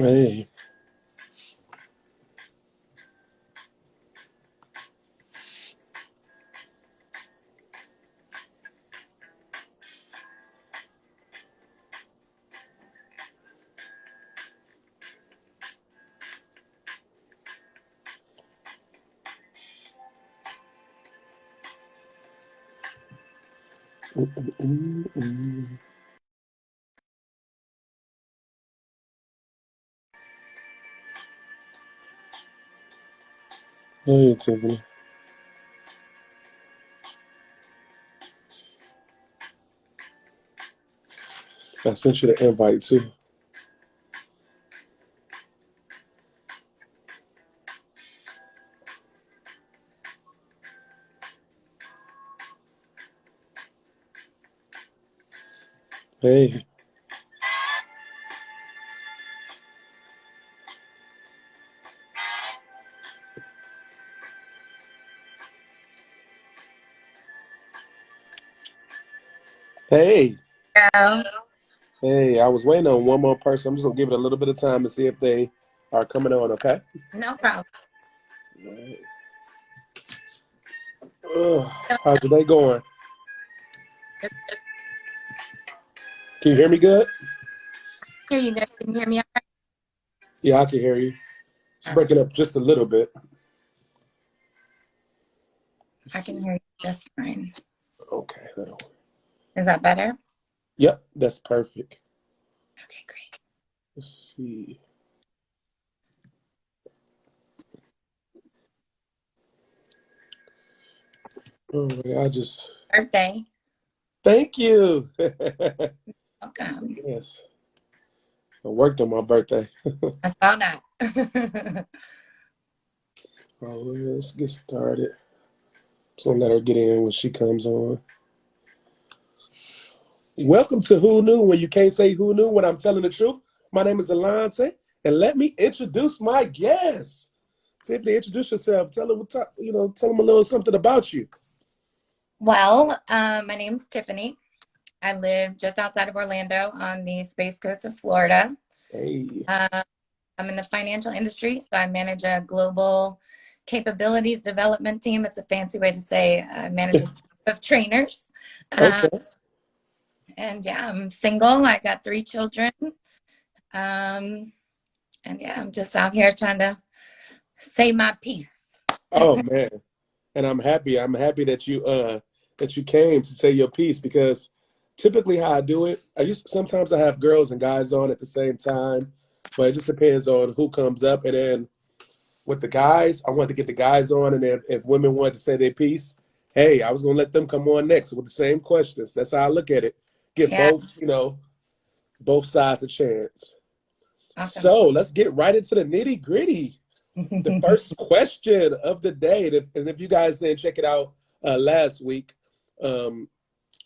Hey. Mm. Hey, Tiffany. I sent you the invite too. Hey. Hey. Yeah, Hey, I was waiting on one more person. I'm just gonna give it a little bit of time to see if they are coming on, okay? no problem. All right. Ugh, how's your day going? Can you hear me good? Hear you good. Can you hear me? Yeah, I can hear you. It's All right. breaking up just a little bit. Let's I can see. hear you just fine. Okay, that'll work. Is that better? Yep, that's perfect. Okay, great. Let's see. All right, I just Birthday. thank you. Welcome. Yes, I worked on my birthday. I saw that. Oh, well, let's get started. Just gonna let her get in when she comes on. Welcome to Who Knew When You Can't Say Who Knew When I'm Telling the Truth. My name is Alante, and let me introduce my guest. Tiffany, introduce yourself. Tell them, tell them a little something about you. Well, my name's Tiffany. I live just outside of Orlando on the Space Coast of Florida. Hey, Uh, I'm in the financial industry, so I manage a global capabilities development team. It's a fancy way to say I manage a team of trainers. Uh, okay. and yeah, I'm single. I got 3 children. Um, and yeah, I'm just out here trying to say my piece. Oh man, and I'm happy. I'm happy that you came to say your piece because typically how I do it, sometimes I have girls and guys on at the same time, but it just depends on who comes up. And then with the guys, I wanted to get the guys on, and then if women wanted to say their piece, hey, I was gonna let them come on next with the same questions. That's how I look at it. Give Yeah, both sides a chance. awesome. So let's get right into the nitty gritty. The first question of the day, and if you guys didn't check it out last week, um,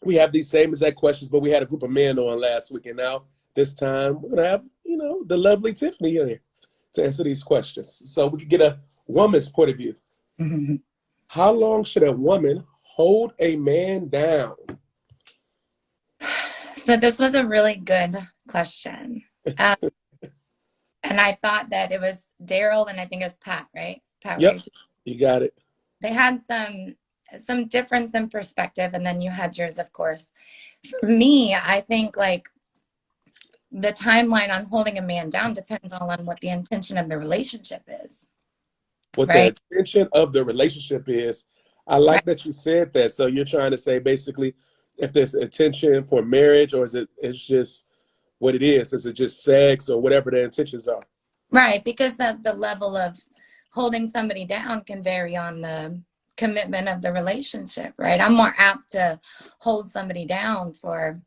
we have these same exact questions, but we had a group of men on last week, and now this time we're gonna have the lovely Tiffany here to answer these questions, so we can get a woman's point of view. How long should a woman hold a man down? So this was a really good question. Um, and I thought that it was Daryl and I think it was Pat, right? Pat, were Yep, you you got it. they had some difference in perspective, and then you had yours, of course. For me, I think like the timeline on holding a man down depends all on what the intention of the relationship is, What the right? intention of the relationship is. I Right. like that you said that. So you're trying to say basically if there's intention for marriage, or it's just what it is? Is it just sex or whatever the intentions are? Right, because the level of holding somebody down can vary on the commitment of the relationship, right? I'm more apt to hold somebody down for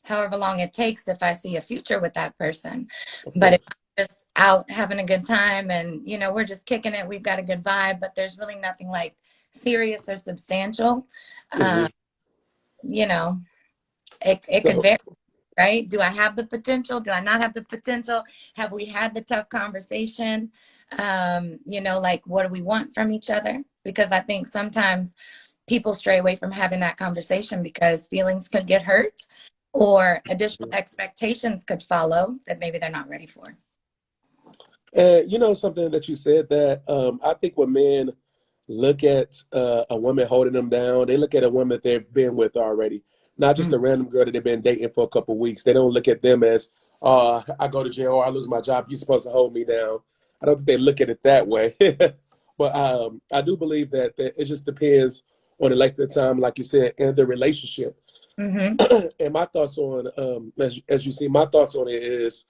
however long it takes if I see a future with that person. Of But if course. I'm just out having a good time and, we're just kicking it, we've got a good vibe, but there's really nothing like serious or substantial, Hmm. uh, you know, it could So, vary, right? Do I have the potential? Do I not have the potential? Have we had the tough conversation? Like what do we want from each other? Because I think sometimes people stray away from having that conversation because feelings could get hurt or additional expectations could follow that maybe they're not ready for. And you know something that you said that I think when men look at a woman holding them down, they look at a woman they've been with already, not just Mm. a random girl that they've been dating for a couple of weeks. They don't look at them as, I go to jail or I lose my job. You're supposed to hold me down. I don't think they look at it that way. But I do believe that it just depends on the length of time, like you said, and the relationship. Mm-hmm. And my thoughts on, as you see, my thoughts on it is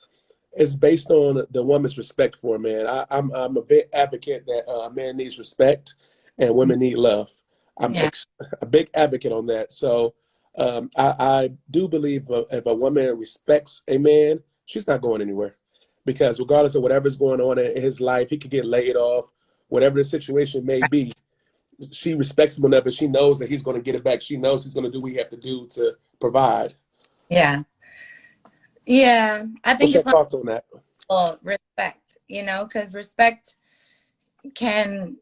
it's based on the woman's respect for a man. I'm a big advocate that a man needs respect and women need love. Yeah. A big advocate on that. So I do believe if a woman respects a man, she's not going anywhere. Because regardless of whatever's going on in his life, he could get laid off, whatever the situation may be. She respects him enough and she knows that he's going to get it back. She knows he's going to do what he have to do to provide. Yeah. Yeah. I What's think your it's thoughts on that? all respect, because respect can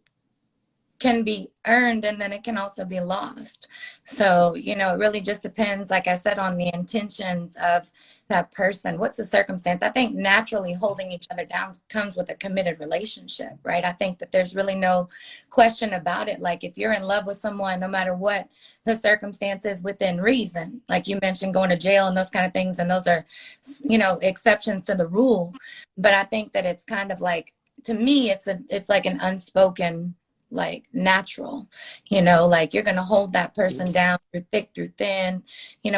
be earned and then it can also be lost. So, it really just depends, like I said, on the intentions of that person. What's the circumstance? I think naturally holding each other down comes with a committed relationship, right? I think that there's really no question about it. Like if you're in love with someone, no matter what the circumstances within reason, like you mentioned, going to jail and those kind of things, and those are, exceptions to the rule. But I think that it's kind of like, to me, it's like an unspoken, like natural, like you're going to hold that person down through thick, through thin,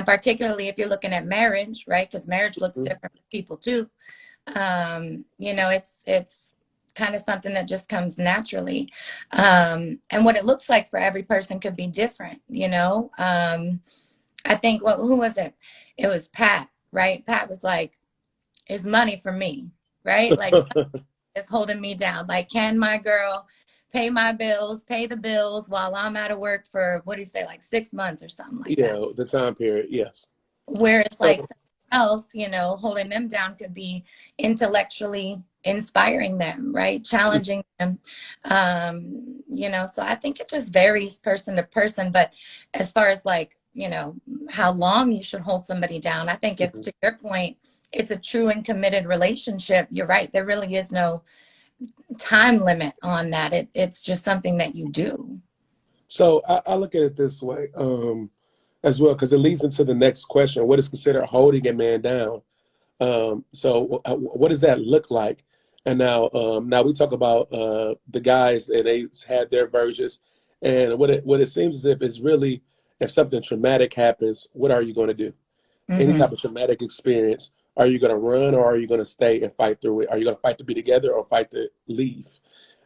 particularly if you're looking at marriage, right? Because marriage looks different for people too. It's kind of something that just comes naturally. And what it looks like for every person could be different. I think, who was it? It was Pat, right? Pat was like, it's money for me, right? Like it's holding me down. Like, can my girl pay my bills, pay the bills while I'm out of work for, what do you say, like 6 months or something like that? Yeah, the time period, yes. Where it's like So, something else, holding them down could be intellectually inspiring them, right? Challenging them. So I think it just varies person to person. But as far as like, how long you should hold somebody down, I think if, to your point, it's a true and committed relationship, you're right. There really is no time limit on that. It's just something that you do. so I look at it this way as well, because it leads into the next question. What is considered holding a man down? So what does that look like? And now we talk about the guys and they had their versions, and what it seems as if is really if something traumatic happens, what are you going to do? Any Mm-hmm. type of traumatic experience, are you going to run or are you going to stay and fight through it? Are you going to fight to be together or fight to leave?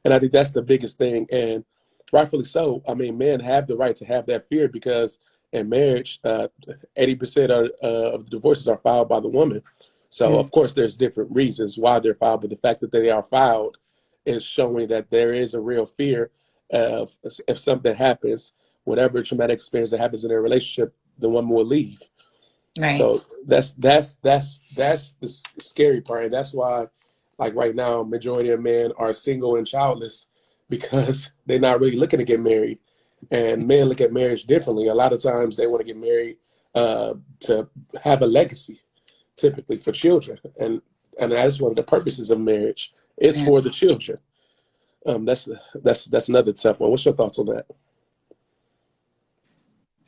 And I think that's the biggest thing. And rightfully so. I mean, men have the right to have that fear because in marriage, 80% of the divorces are filed by the woman. So, of course, there's different reasons why they're filed, but the fact that they are filed is showing that there is a real fear of if something happens, whatever traumatic experience that happens in their relationship, the woman will leave. Right. So that's the scary part, and that's why, like right now, majority of men are single and childless because they're not really looking to get married, and men look at marriage differently. A lot of times, they want to get married to have a legacy, typically for children, and that's one of the purposes of marriage is Yeah. for the children. That's another tough one. What's your thoughts on that?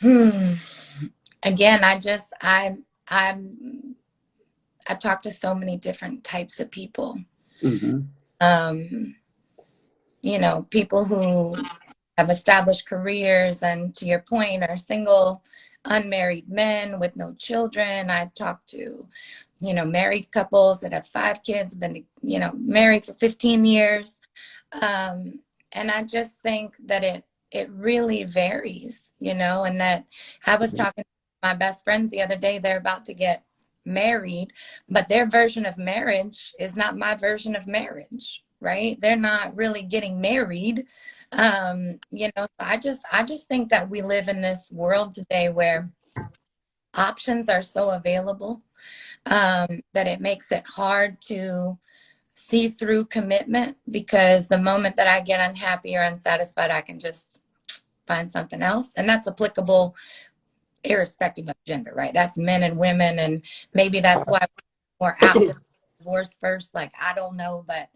Hmm. Again, I've talked to so many different types of people. Mm-hmm. Um, people who have established careers and, to your point, are single, unmarried men with no children. I've talked to, married couples that have 5 kids, been, married for 15 years. And I just think that it really varies, and that I was talking to my best friends the other day. They're about to get married, but their version of marriage is not my version of marriage, right? They're not really getting married. So I just think that we live in this world today where options are so available, that it makes it hard to see through commitment, because the moment that I get unhappy or unsatisfied, I can just find something else. And that's applicable irrespective of gender, right? That's men and women. And maybe that's why we're more apt to divorce first? Like, I don't know, but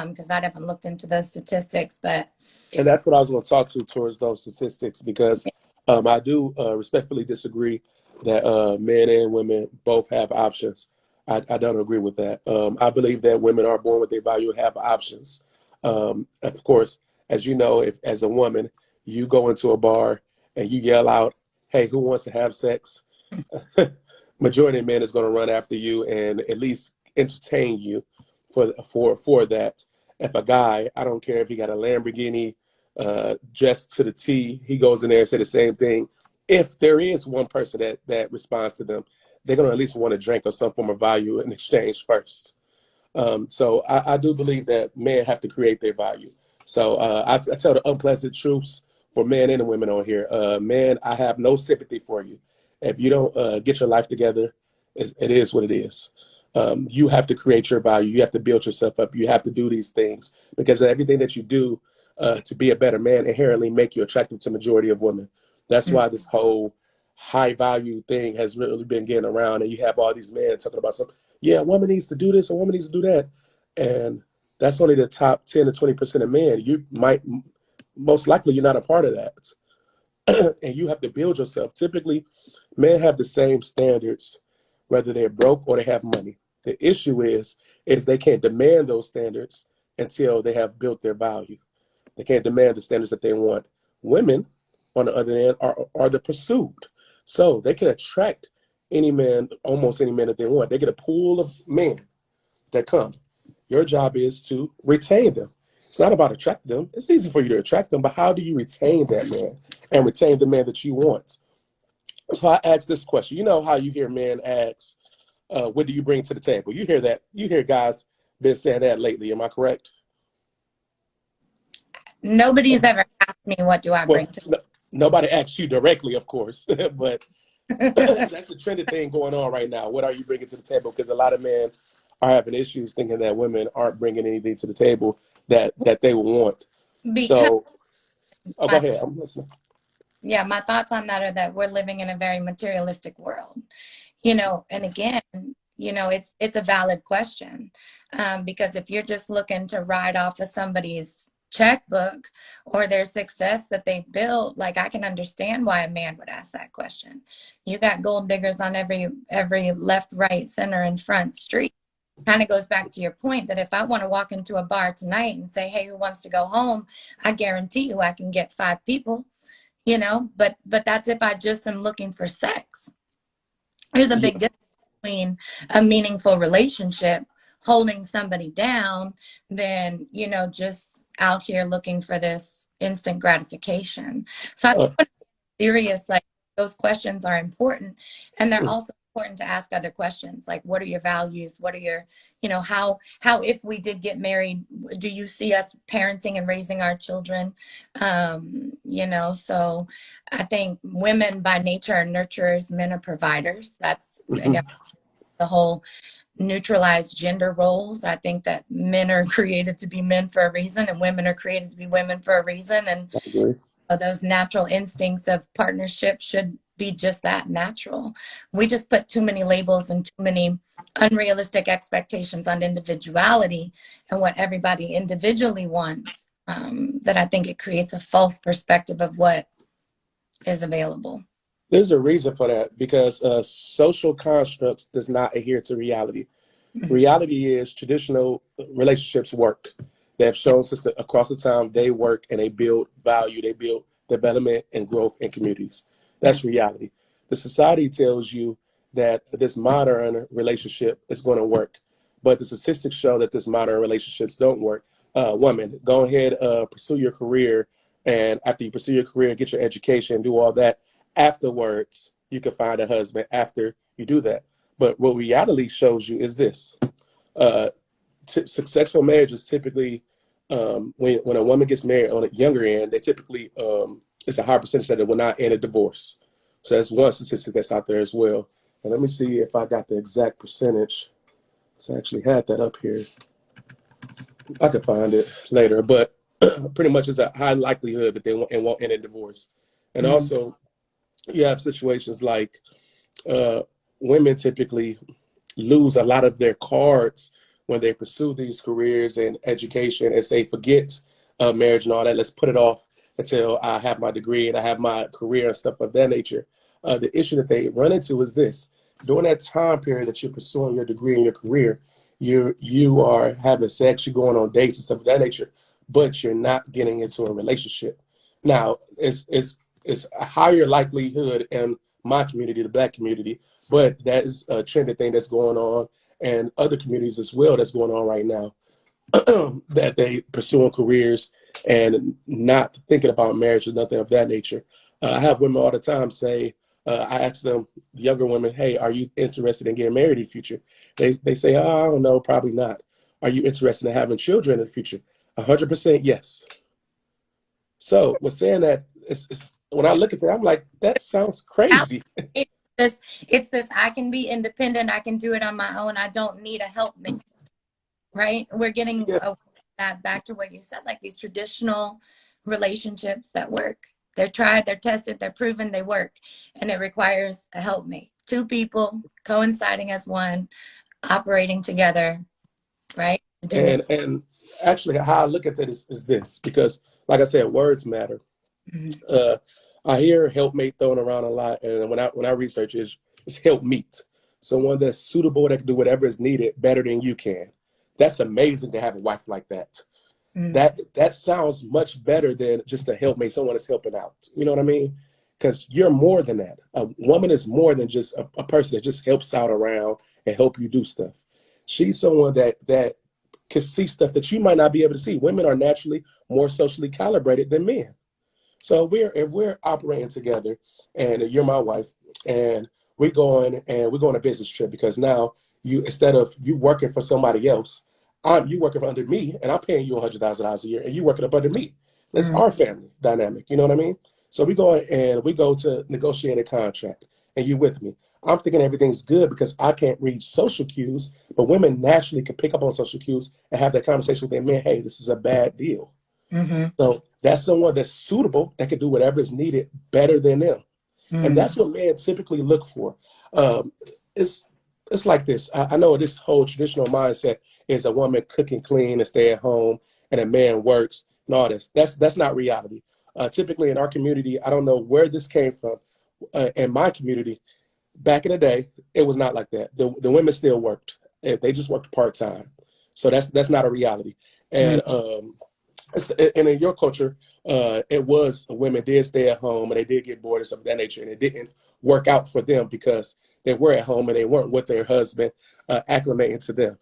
because I haven't looked into those statistics, but. And that's what I was going to talk to towards those statistics, because I do respectfully disagree that men and women both have options. I don't agree with that. I believe that women are born with their value and have options. Of course, as you know, if as a woman, you go into a bar and you yell out, "Hey, who wants to have sex?" Majority of men is going to run after you and at least entertain you for that. If a guy, I don't care if he got a Lamborghini dressed to the T, he goes in there and say the same thing. If there is one person that responds to them, they're going to at least want a drink or some form of value in exchange first. So I do believe that men have to create their value. So I tell the unpleasant truths for men and the women on here. Men, I have no sympathy for you. If you don't get your life together, it is what it is. You have to create your value. You have to build yourself up. You have to do these things, because everything that you do to be a better man inherently make you attractive to majority of women. That's why this whole high value thing has really been getting around, and you have all these men talking about something. Yeah, a woman needs to do this, a woman needs to do that. And that's only the top 10 to 20% of men. You might, most likely, you're not a part of that. And you have to build yourself. Typically, men have the same standards, whether they're broke or they have money. The issue is they can't demand those standards until they have built their value. They can't demand the standards that they want. Women, on the other hand, are the pursued. So they can attract any man, almost any man that they want. They get a pool of men that come. Your job is to retain them. It's not about attracting them. It's easy for you to attract them, but how do you retain that man and retain the man that you want? So I ask this question. You know how you hear men ask, what do you bring to the table? You hear that. You hear guys been saying that lately. Am I correct? Nobody's ever asked me, what do I Well, bring to. nobody asks you directly, of course, but that's the trending thing going on right now. What are you bringing to the table? Because a lot of men are having issues thinking that women aren't bringing anything to the table that they would want. Because So, go ahead. I'm listening. yeah, my thoughts on that are that we're living in a very materialistic world, you know, and again, you know, it's a valid question, because if you're just looking to ride off of somebody's checkbook or their success that they built, like, I can understand why a man would ask that question. You got gold diggers on every left, right, center, and front street. Kind of goes back to your point that if I want to walk into a bar tonight and say, hey, who wants to go home? I guarantee you I can get 5 people, you know, but that's if I just am looking for sex. There's a big difference between a meaningful relationship, holding somebody down, than, you know, just out here looking for this instant gratification. So I think when I'm serious, like, those questions are important, and they're also important to ask other questions, like, what are your values? What are your, you know, how if we did get married, do you see us parenting and raising our children? You know, so I think women by nature are nurturers, men are providers. That's, you know, the whole neutralized gender roles. I think that men are created to be men for a reason, and women are created to be women for a reason. And I agree. those natural instincts of partnership should be just that, natural. We just put too many labels and too many unrealistic expectations on individuality and what everybody individually wants, that I think it creates a false perspective of what is available. There's a reason for that, because social constructs does not adhere to reality. Reality is traditional relationships work. They have shown since across the time they work, and they build value, they build development and growth in communities. That's reality. The society tells you that this modern relationship is going to work, but the statistics show that this modern relationships don't work. Woman, go ahead, pursue your career, and after you pursue your career, get your education, do all that. Afterwards, you can find a husband after you do that. But what reality shows you is this. Successful marriages typically, when a woman gets married on a younger end, they typically, it's a high percentage that it will not end in divorce. So that's one statistic that's out there as well. And let me see if I got the exact percentage. So I actually had that up here. I could find it later, but pretty much it's a high likelihood that they won't end in divorce. And also, you have situations like women typically lose a lot of their cards when they pursue these careers and education and say, forget marriage and all that, let's put it off until I have my degree and I have my career and stuff of that nature. The issue that they run into is this: during that time period that you're pursuing your degree and your career, you are having sex, you're going on dates and stuff of that nature, but you're not getting into a relationship. Now, it's a higher likelihood in my community, the Black community, but that is a trended thing that's going on, and other communities as well that's going on right now. That they pursuing careers and not thinking about marriage or nothing of that nature. I have women all the time say, I ask them, the younger women, hey, are you interested in getting married in the future? They say, oh, I don't know, probably not. Are you interested in having children in the future? 100% yes. So with saying that, when I look at that, I'm like, that sounds crazy. It's this, I can be independent. I can do it on my own. I don't need a helpmate, right? We're getting Yeah. that back to what you said, like these traditional relationships that work. They're tried, they're tested, they're proven, they work. And it requires a helpmate. Two people coinciding as one, operating together, right? And actually, how I look at that is this, because like I said, words matter. Mhm. I hear helpmate thrown around a lot, and when I research it's help meet, someone that's suitable that can do whatever is needed better than you can. That's amazing to have a wife like that. Mhm. That sounds much better than just a helpmate, someone that's helping out. You know what I mean? Because you're more than that. A woman is more than just a person that just helps out around and help you do stuff. She's someone that can see stuff that you might not be able to see. Women are naturally more socially calibrated than men. So if we're operating together, and you're my wife, and we're going on a business trip, because now you, instead of you working for somebody else, you working for under me, and I'm paying you $100,000 a year, and you working up under me. That's Mhm. our family dynamic. You know what I mean? So we go to negotiate a contract, and you with me. I'm thinking everything's good because I can't read social cues, but women naturally can pick up on social cues and have that conversation with their man. Hey, this is a bad deal. Mhm. So that's someone that's suitable that can do whatever is needed better than them. And Mhm. that's what men typically look for. Um, it's it's like this. I know this whole traditional mindset is a woman cooking clean and stay at home, and a man works and all this. That's not reality. Typically in our community, I don't know where this came from. In my community, back in the day, it was not like that. The women still worked. They just worked part time. So that's not a reality. Mhm. And and in your culture, it was women did stay at home and they did get bored and stuff of that nature, and it didn't work out for them because they were at home and they weren't with their husband, acclimating to them.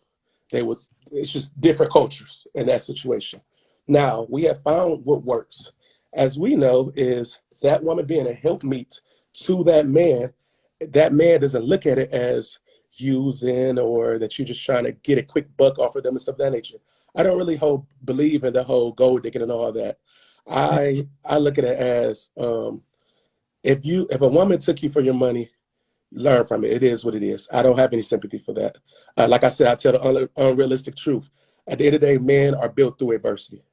They would. It's just different cultures in that situation. Now we have found what works, as we know, is that woman being a helpmeet to that man. That man doesn't look at it as using, or that you're just trying to get a quick buck off of them and stuff of that nature. I don't really believe in the whole gold digging and all that. I look at it as, if a woman took you for your money, learn from it. It is what it is. I don't have any sympathy for that. Like I said, I tell the unrealistic truth. At the end of the day, men are built through adversity.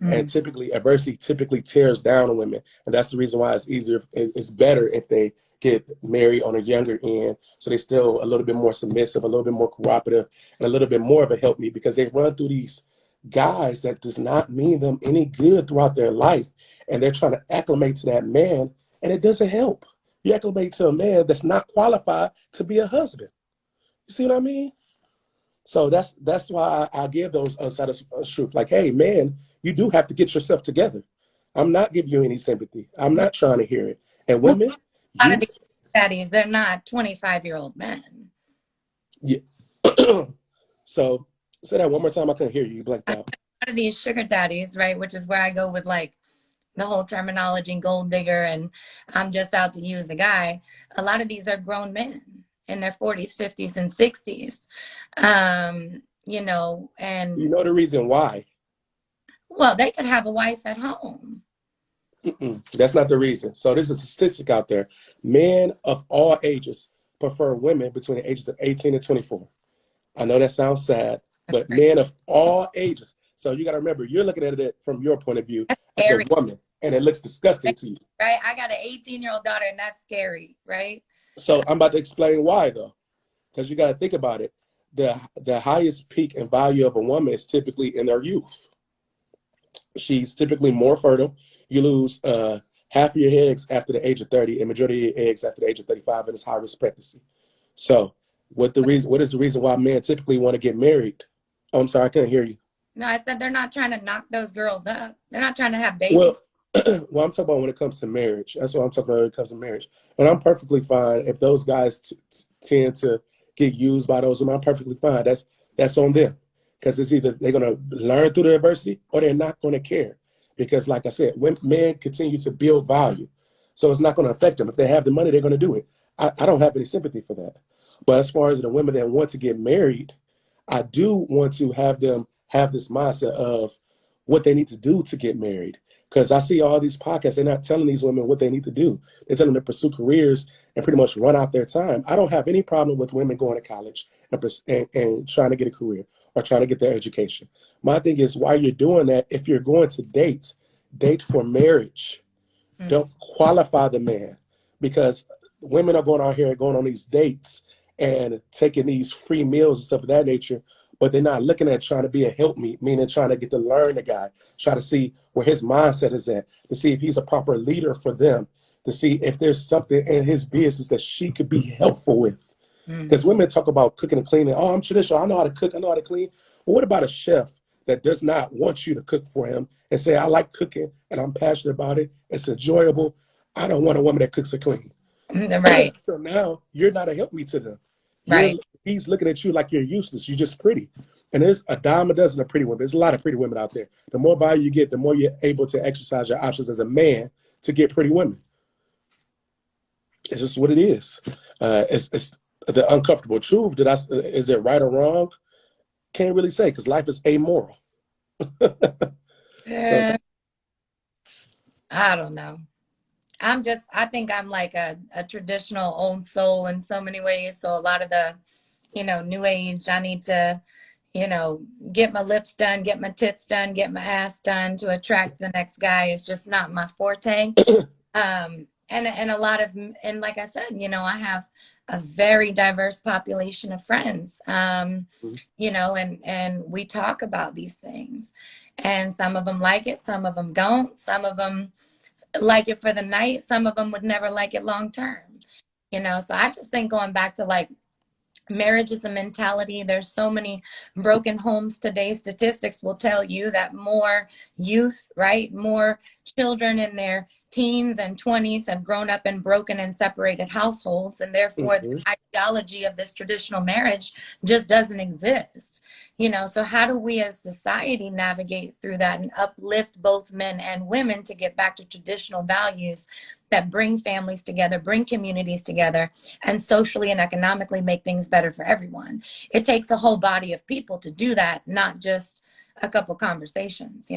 And Mhm. typically, adversity typically tears down women, and that's the reason why it's easier. It's better if they get married on a younger end, so they're still a little bit more submissive, a little bit more cooperative, and a little bit more of a help me, because they run through these guys that does not mean them any good throughout their life, and they're trying to acclimate to that man, and it doesn't help. You acclimate to a man that's not qualified to be a husband. You see what I mean? So that's why I give those side of truth. Like, hey, man, you do have to get yourself together. I'm not giving you any sympathy. I'm not trying to hear it. And Well, women, a lot of you, these daddies, they're not 25-year-old men. yeah. So say that one more time. I couldn't hear you. You blanked out. A lot of these sugar daddies, right, which is where I go with like the whole terminology gold digger and I'm just out to use a guy. A lot of these are grown men in their 40s, 50s, and 60s. And You know the reason why? well, they could have a wife at home. Mm-mm, that's not the reason. So there's a statistic out there. Men of all ages prefer women between the ages of 18 and 24. I know that sounds sad, but Right? men of all ages. So you got to remember, you're looking at it from your point of view That's as a scary, woman, and it looks disgusting to you. right? I got an 18-year-old daughter, and that's scary, right? So I'm about to explain why, though, because you got to think about it. the highest peak and value of a woman is typically in their youth. She's typically more fertile. You lose half of your eggs after the age of 30, and majority of your eggs after the age of 35, and it's high risk pregnancy. So, what is the reason why men typically want to get married? Oh, I'm sorry, I couldn't hear you. No, I said they're not trying to knock those girls up. They're not trying to have babies. Well, well, I'm talking about when it comes to marriage. That's what I'm talking about when it comes to marriage. And I'm perfectly fine if those guys tend to get used by those women. I'm perfectly fine. That's on them, because it's either they're going to learn through the adversity or they're not going to care. Because, like I said, when men continue to build value, so it's not going to affect them. If they have the money, they're going to do it. I don't have any sympathy for that. But as far as the women that want to get married, I do want to have them have this mindset of what they need to do to get married. Because I see all these podcasts, they're not telling these women what they need to do. They're telling them to pursue careers and pretty much run out their time. I don't have any problem with women going to college and trying to get a career or trying to get their education. My thing is, while you're doing that, if you're going to date for marriage. Don't qualify the man, because women are going out here and going on these dates and taking these free meals and stuff of that nature, but they're not looking at trying to be a helpmeet, meaning trying to get to learn the guy, try to see where his mindset is at, to see if he's a proper leader for them, to see if there's something in his business that she could be helpful with. Because women talk about cooking and cleaning. Oh, I'm traditional. I know how to cook. I know how to clean. But what about a chef that does not want you to cook for him and say, I like cooking and I'm passionate about it. It's enjoyable. I don't want a woman that cooks or clean. Right. So now you're not a helpmeet to them. Right. He's looking at you like you're useless. You're just pretty. And there's a dime a dozen of pretty women. There's a lot of pretty women out there. The more value you get, the more you're able to exercise your options as a man to get pretty women. It's just what it is. It's the uncomfortable truth. Is it right or wrong? Can't really say, because life is amoral. So, I don't know. I think I'm like a traditional old soul in so many ways. So a lot of the, new age, I need to, get my lips done, get my tits done, get my ass done to attract the next guy is just not my forte. And a lot of, and like I said, I have a very diverse population of friends, and we talk about these things, and some of them like it, some of them don't, some of them like it for the night, some of them would never like it long term, so I just think going back to like marriage is a mentality. There's so many broken homes today. Statistics will tell you that more youth, right? More children in their teens and 20s have grown up in broken and separated households. And therefore, the ideology of this traditional marriage just doesn't exist. So how do we as society navigate through that and uplift both men and women to get back to traditional values that bring families together, bring communities together, and socially and economically make things better for everyone? It takes a whole body of people to do that, not just a couple conversations,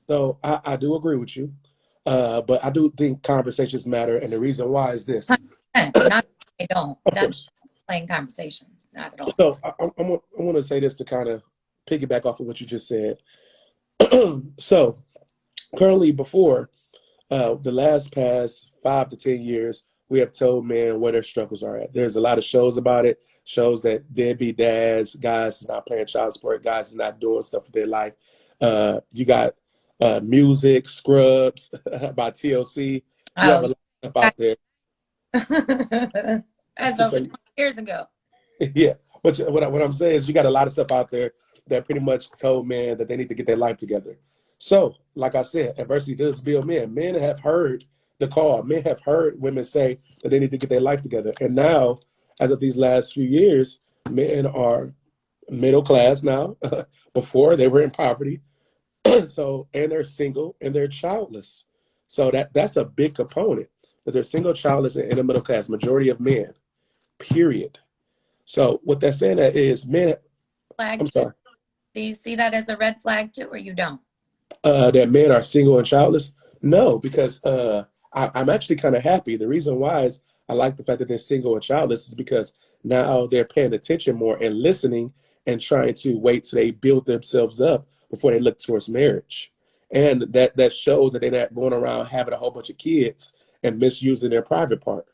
So I do agree with you, but I do think conversations matter, and the reason why is this. 100%. Not they don't. Of That's course. playing conversations, not at all. So I want to say this to kind of piggyback off of what you just said. So currently, before the past 5 to 10 years, we have told men where their struggles are at. There's a lot of shows about it, shows that deadbeat dads, guys is not paying child support, guys is not doing stuff with their life. You got music, Scrubs by TLC. You have a lot of stuff out there. That's over 20 years ago. Yeah, but what I'm saying is you got a lot of stuff out there that pretty much told men that they need to get their life together. So, like I said, adversity does build men. Men have heard the call. Men have heard women say that they need to get their life together. And now, as of these last few years, men are middle class now. Before, they were in poverty. So, and they're single and they're childless. So that's a big component, that they're single, childless, and in the middle class, majority of men, period. So what that's saying that is men, I'm sorry. Do you see that as a red flag too, or you don't? That men are single and childless? No, because I'm actually kind of happy. The reason why is I like the fact that they're single and childless is because now they're paying attention more and listening and trying to wait till they build themselves up before they look towards marriage. And that shows that they're not going around having a whole bunch of kids and misusing their private part.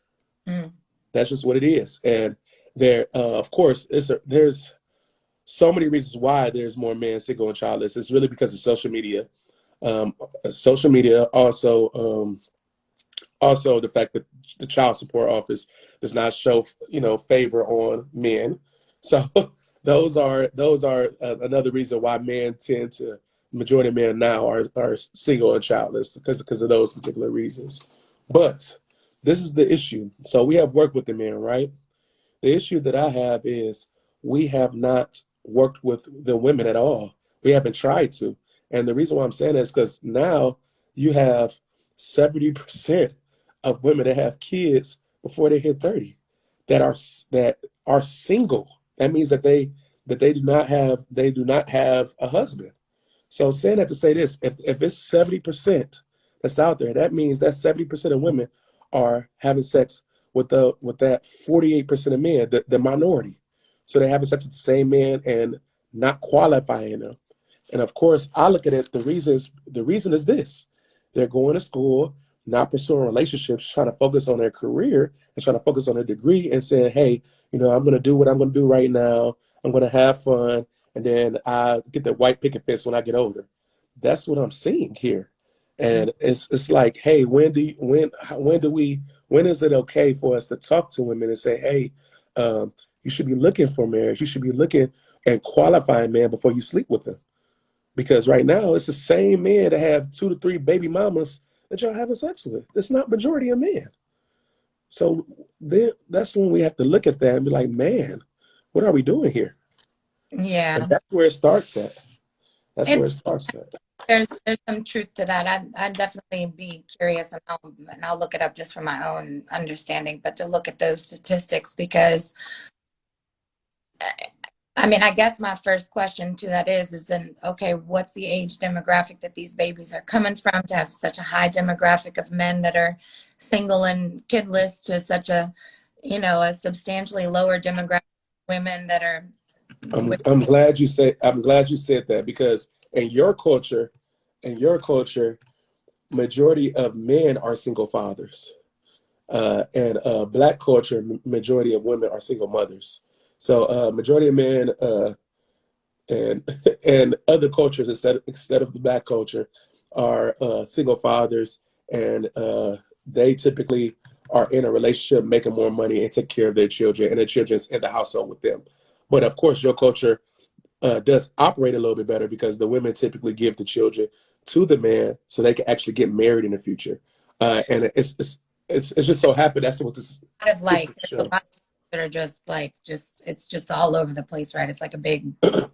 That's just what it is. And there, of course, there's so many reasons why there's more men single and childless. It's really because of social media. Social media also the fact that the child support office does not show, favor on men. So those are another reason why men tend to majority of men now are single and childless because of those particular reasons. But this is the issue. So we have worked with the men, right? The issue that I have is we have not worked with the women at all. We haven't tried to. And the reason why I'm saying that is because now you have 70% of women that have kids before they hit 30 that are single. That means that they do not have a husband. So saying that to say this, if it's 70% that's out there, that means that 70% of women are having sex with that 48% of men, the minority. So they're having sex with the same man and not qualifying them. And of course, I look at it, the reason is this. They're going to school, not pursuing relationships, trying to focus on their career and trying to focus on their degree and saying, hey, I'm going to do what I'm going to do right now. I'm going to have fun. And then I get the white picket fence when I get older. That's what I'm seeing here. And it's like, hey, when is it okay for us to talk to women and say, hey, you should be looking for marriage. You should be looking and qualifying man before you sleep with them. Because right now it's the same men that have 2 to 3 baby mamas that y'all having sex with. It's not majority of men. So then that's when we have to look at that and be like, man, what are we doing here? Yeah. And that's where it starts at. That's And where it starts at. there's some truth to that. I'd definitely be curious, and I'll look it up just for my own understanding, but to look at those statistics, because I mean, I guess my first question to that is then, okay, what's the age demographic that these babies are coming from to have such a high demographic of men that are single and kidless to such a substantially lower demographic of women that are with. I'm glad you said that, because in your culture, majority of men are single fathers. And Black culture, majority of women are single mothers. So majority of men and and other cultures instead of the Black culture are single fathers, and they typically are in a relationship, making more money and take care of their children, and their children's in the household with them. But of course, your culture does operate a little bit better because the women typically give the children to the man so they can actually get married in the future. And it's just so happened that's what this Kind of like statistics there's a show. lot that are it's just all over the place, right? It's like a big. But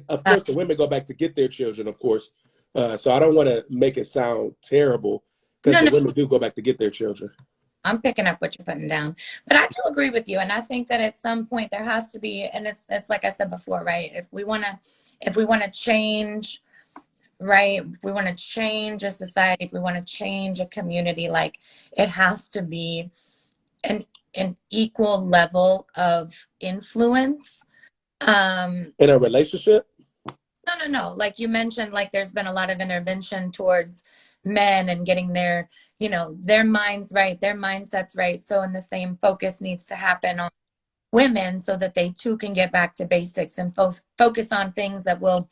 of course, the women go back to get their children, of course. So I don't want to make it sound terrible, because No, the no, women do go back to get their children. I'm picking up what you're putting down, but I do agree with you, and I think that at some point there has to be, and it's like I said before, right? If we want to change, right? If we want to change a society, if we want to change a community, like it has to be an equal level of influence. In a relationship. No. Like you mentioned, like there's been a lot of intervention towards men and getting their minds right, their mindsets right. So in the same focus needs to happen on women so that they too can get back to basics and focus on things that will,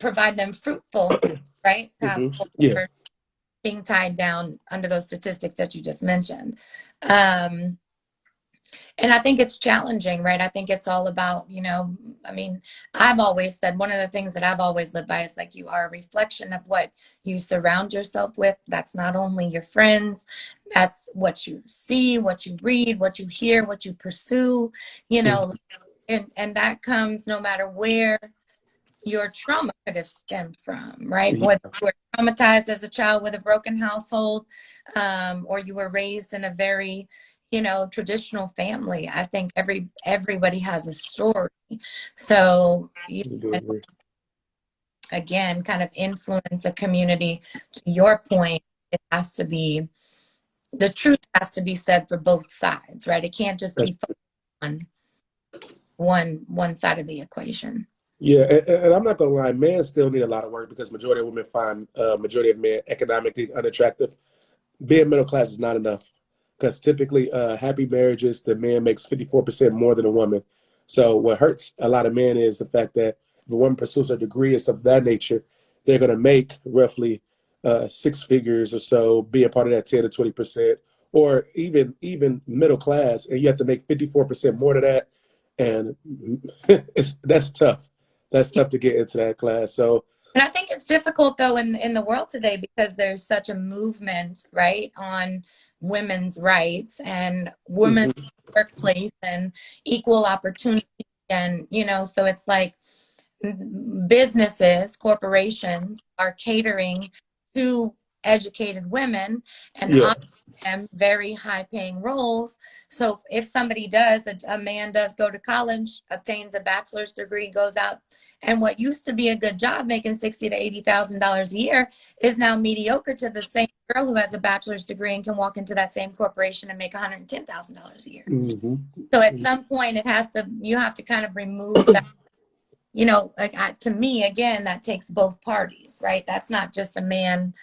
provide them fruitful, right? Path Hmm. Yeah. forward, being tied down under those statistics that you just mentioned. Um, and I think it's challenging, right? I think it's all about, I mean, I've always said one of the things that I've always lived by is like you are a reflection of what you surround yourself with. That's not only your friends, that's what you see, what you read, what you hear, what you pursue, and that comes no matter where your trauma could have stemmed from, right? Yeah. Whether you were traumatized as a child with a broken household, or you were raised in a very, traditional family. I think everybody has a story. So you I do can, agree. again, kind of influence a community. To your point, it has to be, the truth has to be said for both sides, right? It can't just That's be on one side of the equation. Yeah, and I'm not gonna lie, men still need a lot of work because majority of women find majority of men economically unattractive. Being middle class is not enough, because typically happy marriages, the man makes 54% more than a woman. So what hurts a lot of men is the fact that if a woman pursues a degree and stuff of that nature, they're going to make roughly six figures or so, be a part of that 10 to 20%, or even middle class, and you have to make 54% more to that, and that's tough. That's tough to get into that class. So, And I think it's difficult though in the world today because there's such a movement, right, on women's rights and women's mhm, workplace and equal opportunity. And, so it's like businesses, corporations are catering to educated women and yeah, offering them very high paying roles. So if somebody does, a man does go to college, obtains a bachelor's degree, goes out, and what used to be a good job making $60,000 to $80,000 a year is now mediocre to the same girl who has a bachelor's degree and can walk into that same corporation and make $110,000 a year. So at some point you have to kind of remove that, like to me, again, that takes both parties, right? That's not just a man,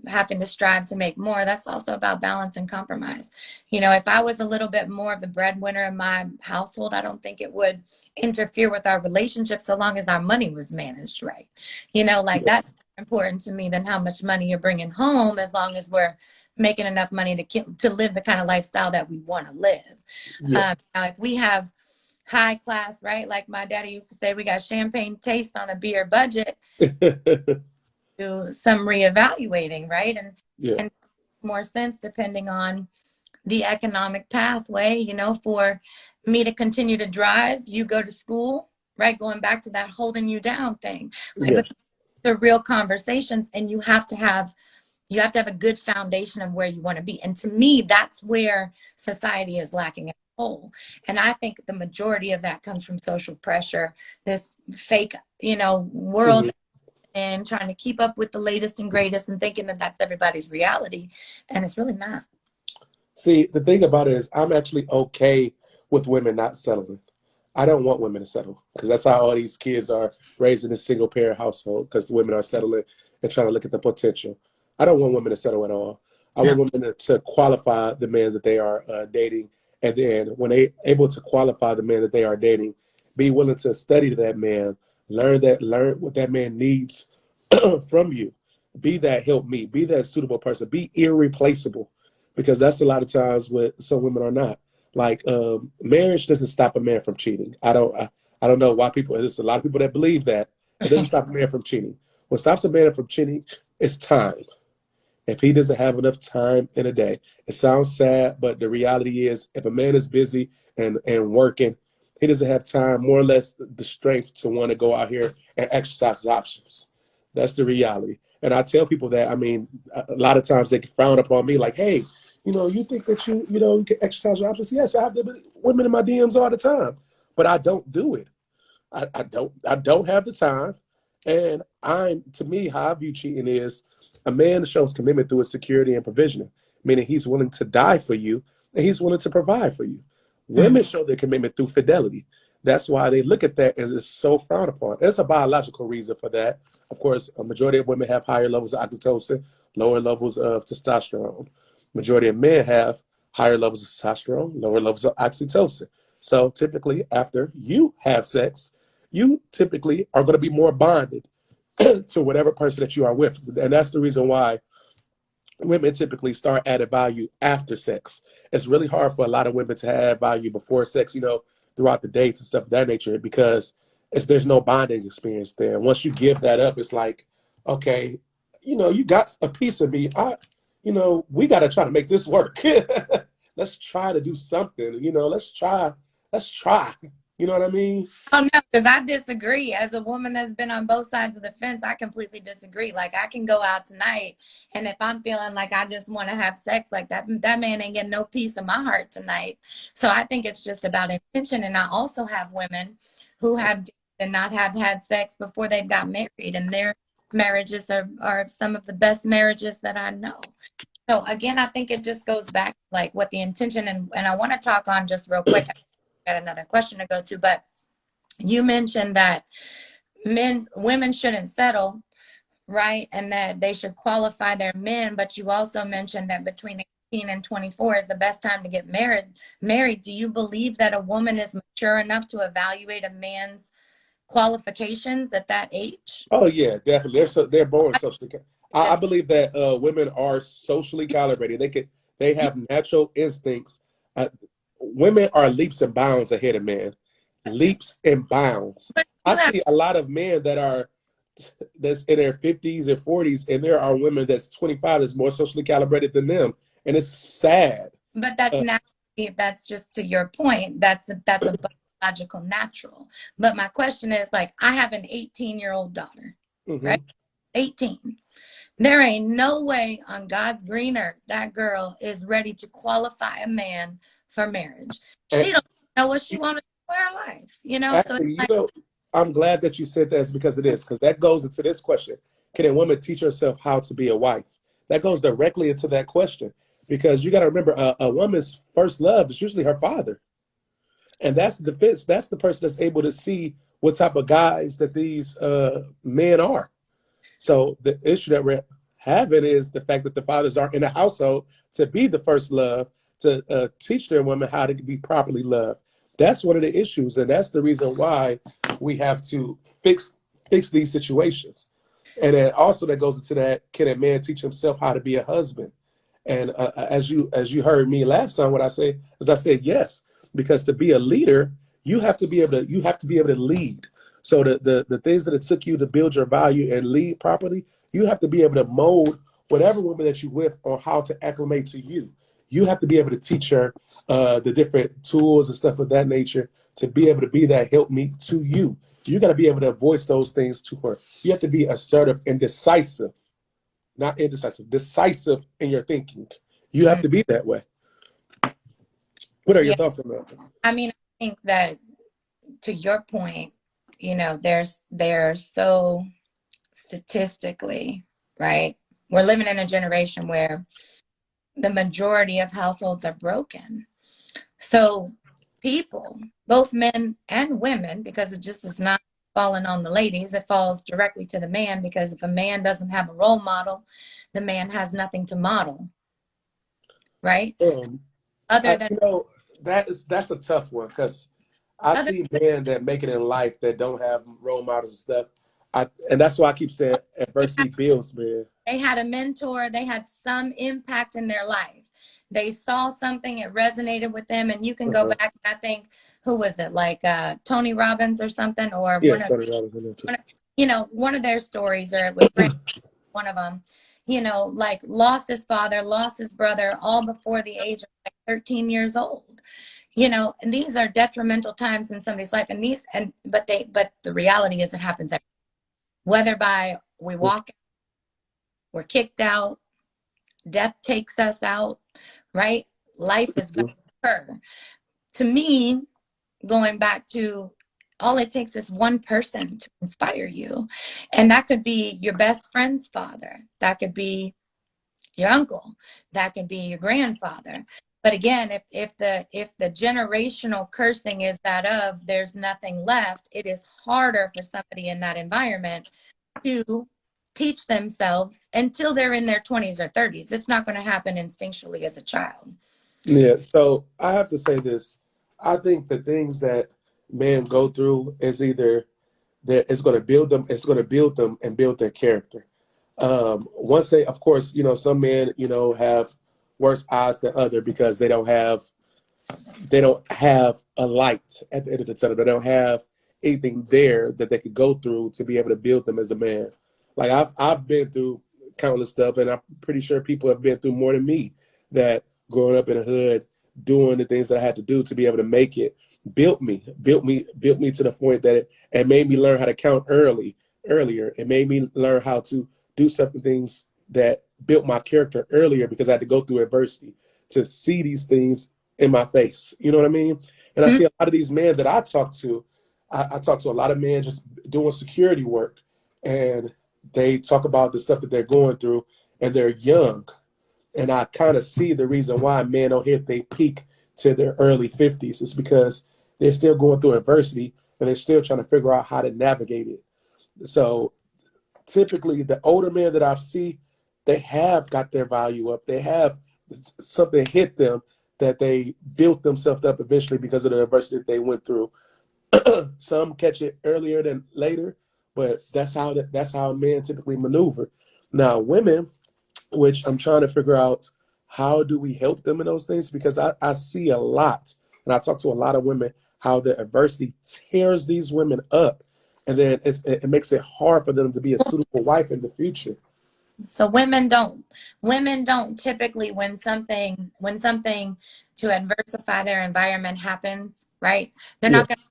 having to strive to make more. That's also about balance and compromise. If I was a little bit more of the breadwinner in my household, I don't think it would interfere with our relationship so long as our money was managed right. Like yeah, that's important to me than how much money you're bringing home, as long as we're making enough money to live the kind of lifestyle that we want to live. yeah, Now, if we have high class, right? Like my daddy used to say, we got champagne taste on a beer budget. Do some reevaluating, right? yeah, And more sense depending on the economic pathway, for me to continue to drive, you go to school, right? Going back to that holding you down thing. Like, yeah, but the real conversations, and you have to have a good foundation of where you want to be. And to me, that's where society is lacking as a whole. And I think the majority of that comes from social pressure, this fake, world, mhm. and trying to keep up with the latest and greatest and thinking that that's everybody's reality. And it's really not. See, the thing about it is, I'm actually okay with women not settling. I don't want women to settle because that's how all these kids are raised in a single parent household because women are settling and trying to look at the potential. I don't want women to settle at all. I No. want women to qualify the man that they are dating. And then when they able to qualify the man that they are dating, be willing to study that man, learn what that man needs from you. Be that help me, be that suitable person, be irreplaceable because that's a lot of times what some women are not. Like marriage doesn't stop a man from cheating. I don't know why people. There's a lot of people that believe that it doesn't stop a man from cheating. What stops a man from cheating is time. If he doesn't have enough time in a day, it sounds sad, but the reality is, if a man is busy and working, he doesn't have time, more or less, the strength to want to go out here and exercise his options. That's the reality. And I tell people that, I mean, a lot of times they frown upon me like, hey, you think that you can exercise your options? Yes, I have women in my DMs all the time, but I don't do it. I don't have the time. And to me, how I view cheating is a man shows commitment through his security and provisioning, meaning he's willing to die for you and he's willing to provide for you. Mm. Women show their commitment through fidelity. That's why they look at that as it's so frowned upon. There's a biological reason for that. Of course, a majority of women have higher levels of oxytocin, lower levels of testosterone. Majority of men have higher levels of testosterone, lower levels of oxytocin. So typically, after you have sex, you typically are going to be more bonded to whatever person that you are with. And that's the reason why women typically start adding value after sex. It's really hard for a lot of women to add value before sex, throughout the dates and stuff of that nature, because there's no bonding experience there. Once you give that up, it's like, okay, you got a piece of me. We got to try to make this work. Let's try to do something, let's try. You know what I mean? Oh no, because I disagree. As a woman that's been on both sides of the fence, I completely disagree. Like I can go out tonight, and if I'm feeling like I just want to have sex, like that man ain't getting no peace of my heart tonight. So I think it's just about intention. And I also have women who have dated and not have had sex before they've got married, and their marriages are some of the best marriages that I know. So again, I think it just goes back like what the intention, and I want to talk on just real quick. I got another question to go to, but you mentioned that women shouldn't settle, right? And that they should qualify their men, but you also mentioned that between 18 and 24 is the best time to get married, do you believe that a woman is mature enough to evaluate a man's qualifications at that age? Oh yeah, definitely. They're born socially. I believe that women are socially calibrated. They have natural instincts. Uh, Women are leaps and bounds ahead of men. Leaps and bounds. But I you have, see a lot of men that's in their 50s and 40s, and there are women that's 25 that's more socially calibrated than them, and it's sad. but that's Uh, naturally, that's just to your point. That's a biological natural. But my question is, like, I have an 18-year-old daughter, right? mhm. 18. There ain't no way on God's green earth that girl is ready to qualify a man for marriage. She And don't know what she wants to do in her life, you know? So it's actually, like, I'm glad that you said that because it is, because that goes into this question. Can a woman teach herself how to be a wife? That goes directly into that question because you got to remember a woman's first love is usually her father. And that's the defense. That's the person that's able to see what type of guys that these men are. So the issue that we're having is the fact that the fathers aren't in the household to be the first love, to teach their women how to be properly loved. That's one of the issues, and that's the reason why we have to fix these situations. And then also that goes into that: can a man teach himself how to be a husband? And as you heard me last time, what I say is I said yes, because to be a leader, you have to be able to lead. So the things that it took you to build your value and lead properly, you have to be able to mold whatever woman that you with on how to acclimate to you. You have to be able to teach her the different tools and stuff of that nature to be able to be that helpmeet to you. You got to be able to voice those things to her. You have to be assertive and decisive, not indecisive, decisive in your thinking. You have mm, to be that way. What are your yeah, thoughts on that? I mean, I think that to your point, you know, they're so statistically, right? We're living in a generation where the majority of households are broken. So people, both men and women, because it just is not falling on the ladies, it falls directly to the man, because if a man doesn't have a role model, the man has nothing to model, right? Um, Other than that's a tough one because I other see men that make it in life that don't have role models and stuff. And that's why I keep saying adversity builds, man. they had a mentor, they had some impact in their life. They saw something, it resonated with them, and you can go Uh-huh. back and I think, who was it, like Tony Robbins or something, or Yeah, Tony Robbins in there too. one of their stories, or it was one of them, like lost his father, lost his brother, all before the age of like 13 years old. And these are detrimental times in somebody's life, but the reality is it happens whether by we walk, we're kicked out, death takes us out, right? Life is going to occur. To me, going back to, all it takes is one person to inspire you. And that could be your best friend's father. That could be your uncle. That could be your grandfather. But again, if the generational cursing is that of there's nothing left, it is harder for somebody in that environment to teach themselves until they're in their 20s or 30s. It's not going to happen instinctually as a child. Yeah, so I have to say this. I think the things that men go through is either that it's going to build them and build their character. Once they, of course, some men, have worse odds than other because they don't have a light at the end of the tunnel. They don't have anything there that they could go through to be able to build them as a man. Like I've been through countless stuff, and I'm pretty sure people have been through more than me. That growing up in the hood, doing the things that I had to do to be able to make it, built me to the point that it made me learn how to count earlier. It made me learn how to do certain things that built my character earlier because I had to go through adversity to see these things in my face. You know what I mean? And I see a lot of these men that I talk to. I talk to a lot of men just doing security work, and they talk about the stuff that they're going through, and they're young. And I kind of see the reason why men don't hit their peak to their early 50s is because they're still going through adversity and they're still trying to figure out how to navigate it. So typically, the older men that I see, they have got their value up. They have something hit them that they built themselves up eventually because of the adversity that they went through. Some catch it earlier than later, but that's how men typically maneuver. Now, women, which I'm trying to figure out how do we help them in those things, because I see a lot, and I talk to a lot of women, how the adversity tears these women up, and then it makes it hard for them to be a suitable wife in the future. So women don't typically, when something to adversify their environment happens, right? They're Yeah, not going to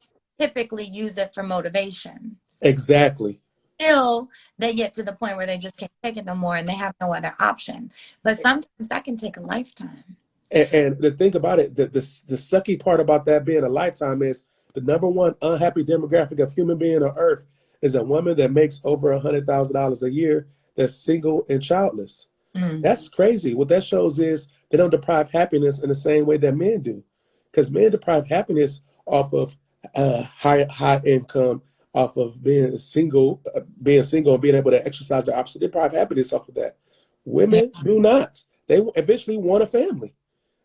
typically use it for motivation. exactly. Till they get to the point where they just can't take it no more and they have no other option. But sometimes that can take a lifetime. And the thing about it, the sucky part about that being a lifetime is the number one unhappy demographic of human being on earth is a woman that makes over $100,000 a year that's single and childless. Mm. That's crazy. What that shows is they don't deprive happiness in the same way that men do, because men deprive happiness off of high income, off of being single and being able to exercise their opposite. They deprive happiness off of that. Yeah. Women do not. They eventually want a family.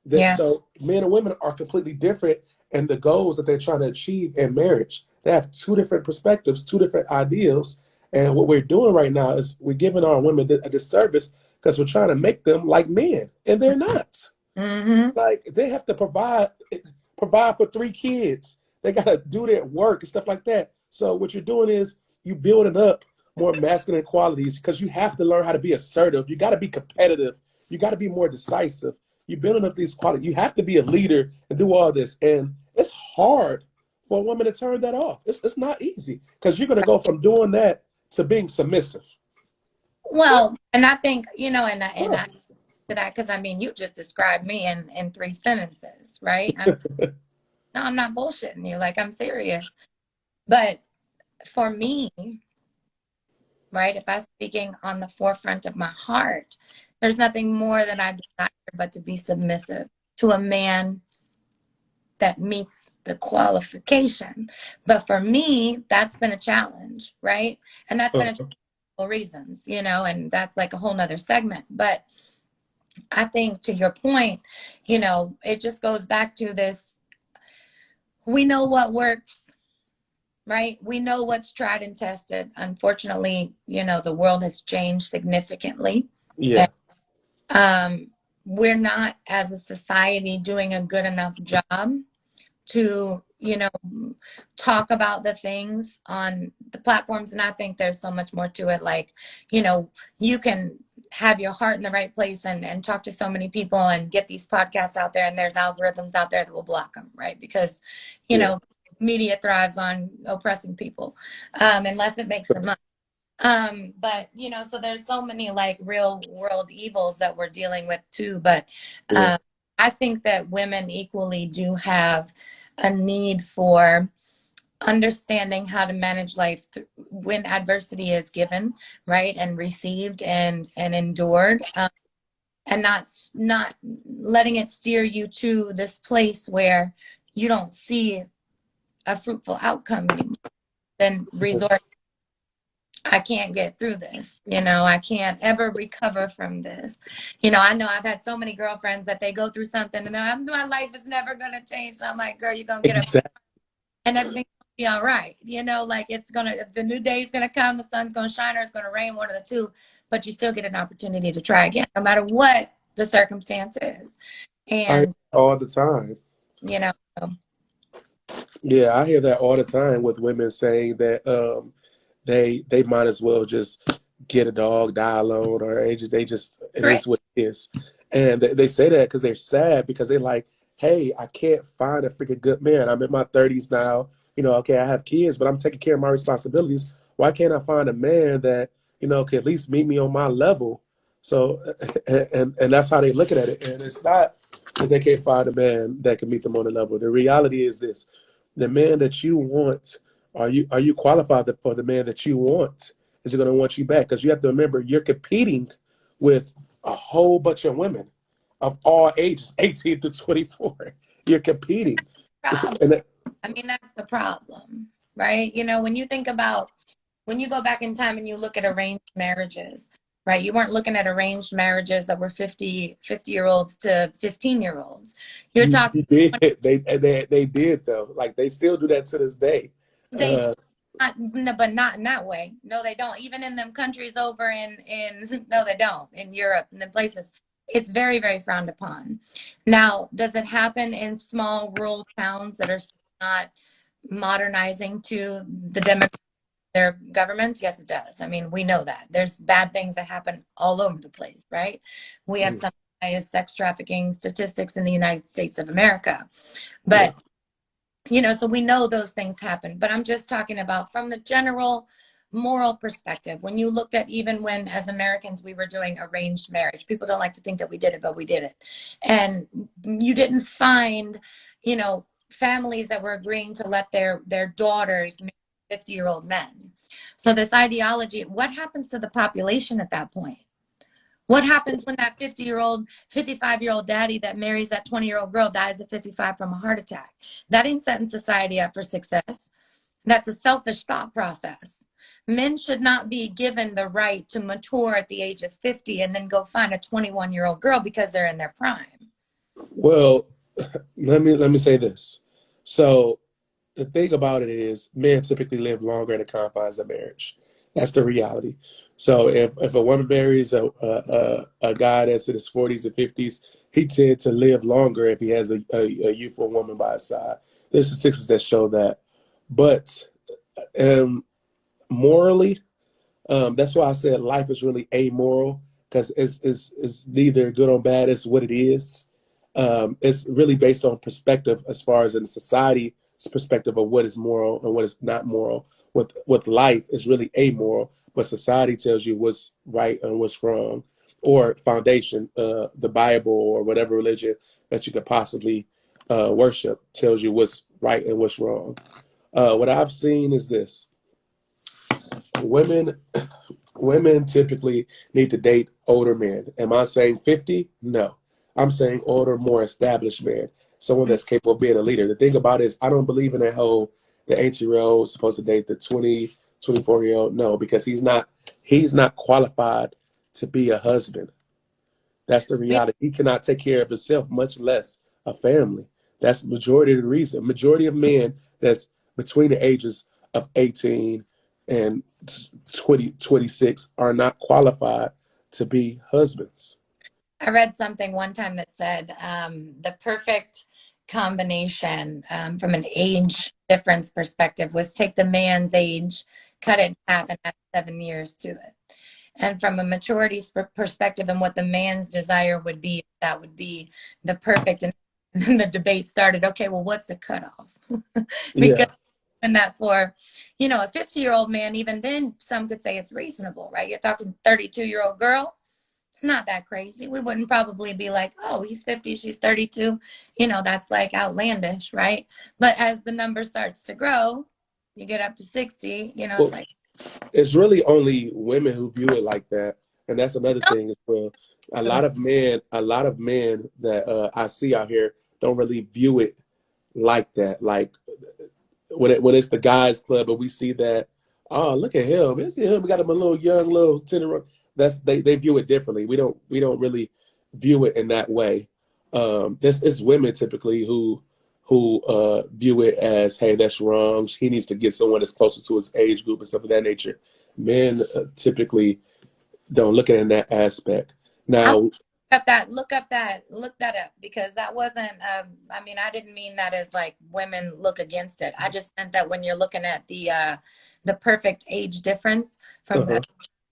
Yeah. So men and women are completely different in the goals that they're trying to achieve in marriage. They have two different perspectives, two different ideals. And what we're doing right now is we're giving our women a disservice because we're trying to make them like men, and they're not. Mm-hmm. Like they have to provide for three kids. They got to do their work and stuff like that. So what you're doing is you building up more masculine qualities because you have to learn how to be assertive. You got to be competitive. You got to be more decisive. You're building up these qualities. You have to be a leader and do all this. And it's hard for a woman to turn that off. It's not easy because you're going to go from doing that to being submissive. Well, and I think, and I to that, because I mean, you just described me in 3 sentences, right? No, I'm not bullshitting you. Like, I'm serious. But for me, right, if I'm speaking on the forefront of my heart, there's nothing more that I desire but to be submissive to a man that meets the qualification. But for me, that's been a challenge, right? And that's been a challenge for reasons, and that's like a whole nother segment. But I think to your point, it just goes back to this. We know what works, right? We know what's tried and tested. Unfortunately, the world has changed significantly. Yeah. And, we're not, as a society, doing a good enough job to, talk about the things on the platforms. And I think there's so much more to it. Like, you can have your heart in the right place and talk to so many people and get these podcasts out there, and there's algorithms out there that will block them, right? Because, media thrives on oppressing people, unless it makes them money. But so there's so many like real world evils that we're dealing with too. But Yeah. I think that women equally do have a need for understanding how to manage life when adversity is given, right, and received and endured, and not letting it steer you to this place where you don't see a fruitful outcome anymore. Then resort, I can't get through this. I can't ever recover from this. I know I've had so many girlfriends that they go through something and they're like, my life is never going to change. And I'm like, girl, you're going to get up Exactly. and everything's going to be all right. Like the new day is going to come, the sun's going to shine, or it's going to rain, one of the two, but you still get an opportunity to try again, no matter what the circumstance is. I hear And, all the time. so, Yeah, I hear that all the time with women saying that they might as well just get a dog, die alone, or they just it correct. is what it is. And they say that because they're sad because they're like, hey, I can't find a freaking good man. I'm in my 30s now. Okay, I have kids, but I'm taking care of my responsibilities. Why can't I find a man that, can at least meet me on my level? So, and that's how they look at it. And it's not that they can't find a man that can meet them on the level. The reality is this: the man that you want, are you qualified for the man that you want? Is he going to want you back? Because you have to remember, you're competing with a whole bunch of women of all ages, 18 to 24. You're competing. And I mean, that's the problem, right? When you think about, when you go back in time and you look at arranged marriages, right? You weren't looking at arranged marriages that were 50-year-olds to 15-year-olds. You're talking, You did. They did though. Like they still do that to this day. they Uh, not, but not in that way. No, they don't. Even in them countries over in no, they don't. In Europe and the places, it's very, very frowned upon. Now, does it happen in small rural towns that are not modernizing to the their governments? Yes, it does. I mean, we know that there's bad things that happen all over the place, right? We have some highest sex trafficking statistics in the United States of America, yeah. but so we know those things happen. But I'm just talking about from the general moral perspective. When you looked at, even when as Americans we were doing arranged marriage, people don't like to think that we did it, but we did it. And you didn't find, families that were agreeing to let their daughters marry 50-year-old men. So this ideology, what happens to the population at that point? What happens when that 50-year-old, 55-year-old daddy that marries that 20-year-old girl dies at 55 from a heart attack? That ain't setting society up for success. That's a selfish thought process. Men should not be given the right to mature at the age of 50 and then go find a 21-year-old girl because they're in their prime. Well, let me say this. So the thing about it is men typically live longer in the confines of marriage. That's the reality. So if a woman marries a guy that's in his 40s and 50s, he tends to live longer if he has a youthful woman by his side. There's statistics that show that. But morally, that's why I said life is really amoral, because it's neither good or bad. It's what it is. It's really based on perspective, as far as in society's perspective of what is moral and what is not moral. With life is really amoral, but society tells you what's right and what's wrong, or foundation, the Bible or whatever religion that you could possibly worship tells you what's right and what's wrong. What I've seen is this: women women typically need to date older men. Am I saying 50? No. I'm saying older, more established men. Someone that's capable of being a leader. The thing about it is I don't believe in that whole the 18-year-old supposed to date the 20, 24-year-old. No, because he's not qualified to be a husband. That's the reality. He cannot take care of himself, much less a family. That's the majority of the reason. Majority of men that's between the ages of 18 and 20, 26 are not qualified to be husbands. I read something one time that said the perfect combination from an age difference perspective was take the man's age, cut it in half, and add 7 years to it. And from a maturity perspective and what the man's desire would be, that would be the perfect. And then the debate started. Okay, well, what's the cutoff? Because Yeah. and that for, a 50-year-old man, even then some could say it's reasonable, right? You're talking 32-year-old girl. It's not that crazy. We wouldn't probably be like, oh, he's 50, she's 32. That's like outlandish, right? But as the number starts to grow, you get up to 60, it's Well, like, it's really only women who view it like that. And that's another thing as well. A lot of men that I see out here don't really view it like that. Like when it's the guys club and we see that, oh, look at him, we got him a little young, little tender. That's they view it differently. We don't really view it in that way. This is women typically who view it as, hey, that's wrong. He needs to get someone that's closer to his age group and stuff of that nature. Men typically don't look at it in that aspect. I Now, look that up, because that wasn't, I didn't mean that as like women look against it. I just meant that when you're looking at the perfect age difference from uh-huh,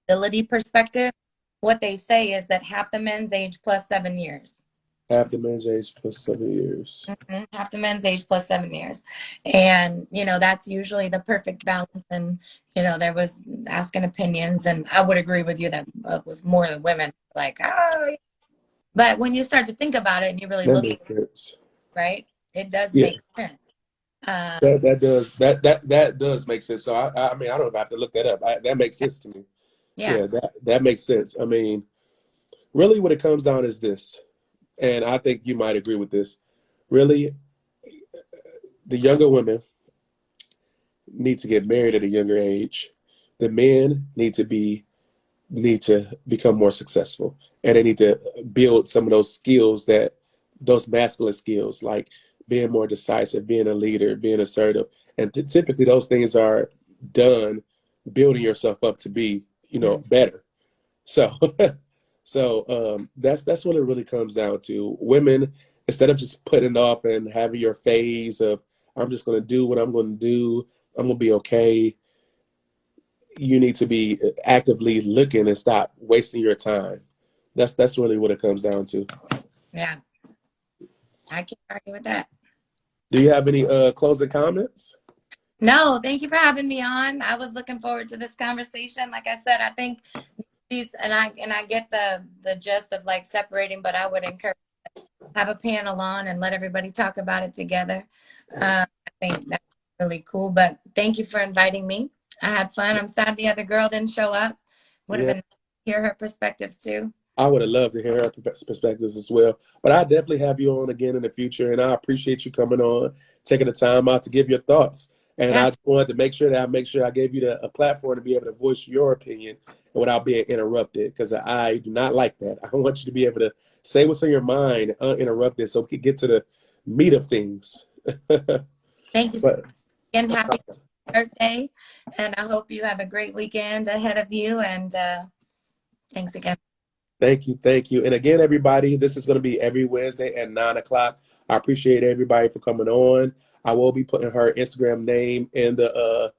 ability perspective, what they say is that half the men's age plus 7 years. half the man's age plus 7 years. Half the men's age plus 7 years. And, that's usually the perfect balance. And, there was asking opinions, and I would agree with you that it was more the women like, oh, but when you start to think about it and you really That look at makes sense. it, right, it does Yeah, make sense. Um, that does make sense. So I mean I don't have to look that up. That makes sense to me. yeah. Yeah, that makes sense. I mean, really, what it comes down is this, and I think you might agree with this. Really, the younger women need to get married at a younger age. The men need to be need to become more successful, and they need to build some of those skills, that those masculine skills, like being more decisive, being a leader, being assertive. And typically those things are done building yourself up to be, Mm. better. So that's what it really comes down to. Women, instead of just putting it off and having your phase of, I'm just going to do what I'm going to do, I'm going to be okay, you need to be actively looking and stop wasting your time. That's really what it comes down to. Yeah, I can't argue with that. Do you have any closing comments? No, thank you for having me on. I was looking forward to this conversation. Like I said, I think these, and I get the gist of like separating, but I would encourage have a panel on and let everybody talk about it together. I think that's really cool. But thank you for inviting me. I had fun. I'm sad the other girl didn't show up. Would have Yeah, been nice to hear her perspectives too. I would have loved to hear her perspectives as well. But I definitely have you on again in the future, and I appreciate you coming on, taking the time out to give your thoughts. And Yeah, I just wanted to make sure I gave you a platform to be able to voice your opinion without being interrupted, because I do not like that. I want you to be able to say what's on your mind uninterrupted, so we can get to the meat of things. thank you so But much. And happy birthday. And I hope you have a great weekend ahead of you. And thanks again. thank you, thank you. And again, everybody, this is going to be every Wednesday at 9 o'clock. I appreciate everybody for coming on. I will be putting her Instagram name in the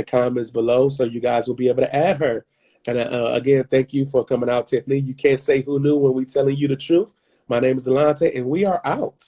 comments below, so you guys will be able to add her. And again, thank you for coming out, Tiffany. You can't say who knew when we telling you the truth. My name is Delonte, and we are out.